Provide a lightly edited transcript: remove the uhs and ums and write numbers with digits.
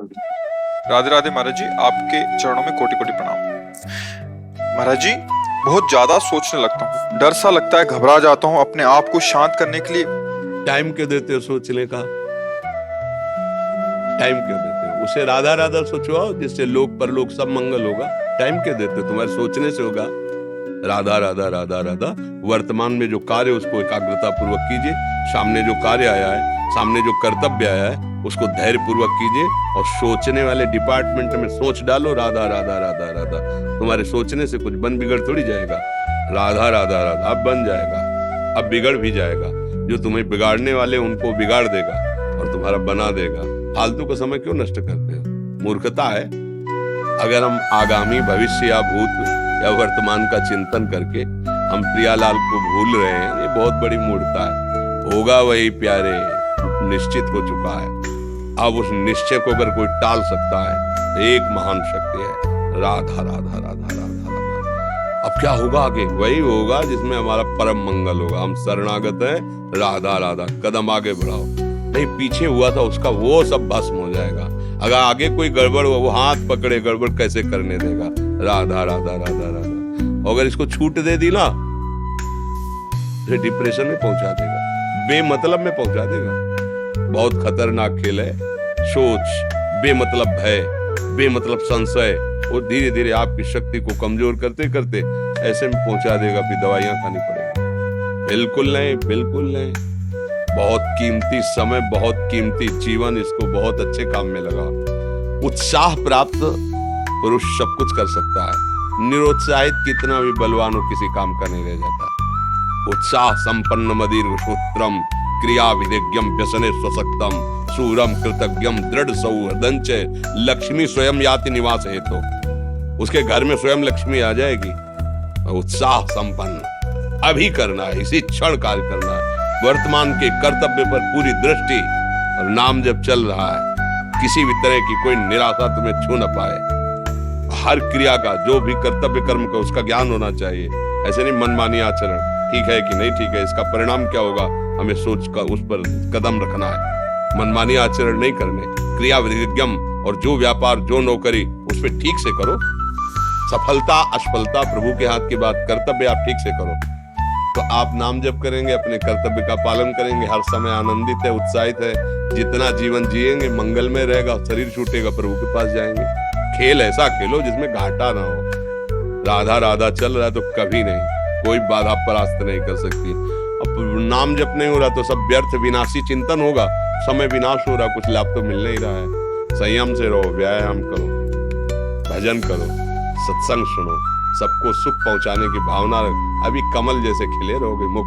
राधे राधे महाराज जी, आपके चरणों में कोटि कोटि प्रणाम। महाराज जी, बहुत ज्यादा सोचने लगता हूँ, डर सा लगता है, घबरा जाता हूँ। अपने आप को शांत करने के लिए टाइम क्यों देते हो सोचने का? टाइम क्यों देते हो? उसे राधा राधा सोचवाओ, जिससे लोक परलोक सब मंगल होगा। टाइम क्यों देते हो? तुम्हारे सोचने से होगा। राधा राधा राधा राधा। वर्तमान में जो कार्य उसको एकाग्रता पूर्वक कीजिए। सामने जो कार्य आया है, सामने जो कर्तव्य आया है, उसको धैर्य पूर्वक कीजिए। और सोचने वाले डिपार्टमेंट में सोच डालो राधा राधा राधा राधा। तुम्हारे सोचने से कुछ बन बिगड़ थोड़ी जाएगा। राधा राधा राधा अब बन जाएगा, अब बिगड़ भी जाएगा। जो तुम्हें बिगाड़ने वाले उनको बिगाड़ देगा और तुम्हारा बना देगा। फालतू का समय क्यों नष्ट करते हो? मूर्खता है। अगर हम आगामी भविष्य या भूत या वर्तमान का चिंतन करके हम प्रियालाल को भूल रहे हैं, ये बहुत बड़ी मूर्खता है। होगा वही प्यारे, निश्चित हो चुका है। अब उस निश्चय को अगर कोई टाल सकता है तो एक महान शक्ति है, राधा राधा राधा राधा राधा। अब क्या होगा आगे? वही होगा जिसमें हमारा परम मंगल होगा। हम शरणागत हैं, राधा राधा। कदम आगे बढ़ाओ। नहीं पीछे हुआ था उसका वो सब भस्म हो जाएगा। अगर आगे कोई गड़बड़ हुआ, वो हाथ पकड़े गड़बड़ कैसे करने देगा? राधा राधा राधा राधा। अगर इसको छूट दे दी ना, तो डिप्रेशन में पहुंचा देगा, बेमतलब में पहुंचा देगा। बहुत खतरनाक खेल है। सोच, बेमतलब भय, बेमतलब संशय, वो धीरे धीरे आपकी शक्ति को कमजोर करते करते ऐसे में पहुंचा देगा, फिर दवाइयां खानी पड़ेगी। बिल्कुल नहीं, बिल्कुल नहीं। बहुत कीमती समय, बहुत कीमती जीवन, इसको बहुत अच्छे काम में लगा। उत्साह प्राप्त पुरुष सब कुछ कर सकता है। निरुत्साहित कितना भी बलवान हो, किसी काम का नहीं रह जाता। उत्साह संपन्न मदीर सूत्रम क्रिया विधिज्ञम व्यसने स्वसक्तम सूरम कृतज्ञम दृढ़ सौहृदंच लक्ष्मी स्वयं याति निवास हेतु। उसके घर में स्वयं लक्ष्मी आ जाएगी। उत्साह संपन्न अभी करना है, इसी क्षण कार्य करना है। वर्तमान के कर्तव्य पर पूरी दृष्टि और नाम जब चल रहा है, किसी भी तरह की कोई निराशा तुम्हें छू न पाए। हर क्रिया का, जो भी कर्तव्य कर्म का, उसका ज्ञान होना चाहिए। ऐसे नहीं मनमानी आचरण, ठीक है कि नहीं ठीक है, इसका परिणाम क्या होगा, हमें सोच का उस पर कदम रखना है। मनमानी आचरण नहीं करने, क्रिया विधिज्ञम, और जो व्यापार जो नौकरी उस पर ठीक से करो। सफलता असफलता प्रभु के हाथ की बात, कर्तव्य आप ठीक से करो तो आप नाम जप करेंगे, अपने कर्तव्य का पालन करेंगे, हर समय आनंदित है, उत्साहित है। जितना जीवन जिएंगे मंगलमय रहेगा। शरीर छूटेगा, प्रभु के पास जाएंगे। खेल ऐसा खेलो जिसमें घाटा ना हो। राधा राधा चल रहा है तो कभी नहीं, कोई बाधा परास्त नहीं कर सकती। अब नाम जप नहीं हो रहा तो सब व्यर्थ विनाशी चिंतन होगा। समय विनाश हो रहा, कुछ लाभ तो मिल नहीं रहा है। संयम से रहो, व्यायाम करो, भजन करो, सत्संग सुनो, सबको सुख पहुंचाने की भावना। अभी कमल जैसे खिले रहोगे, मुख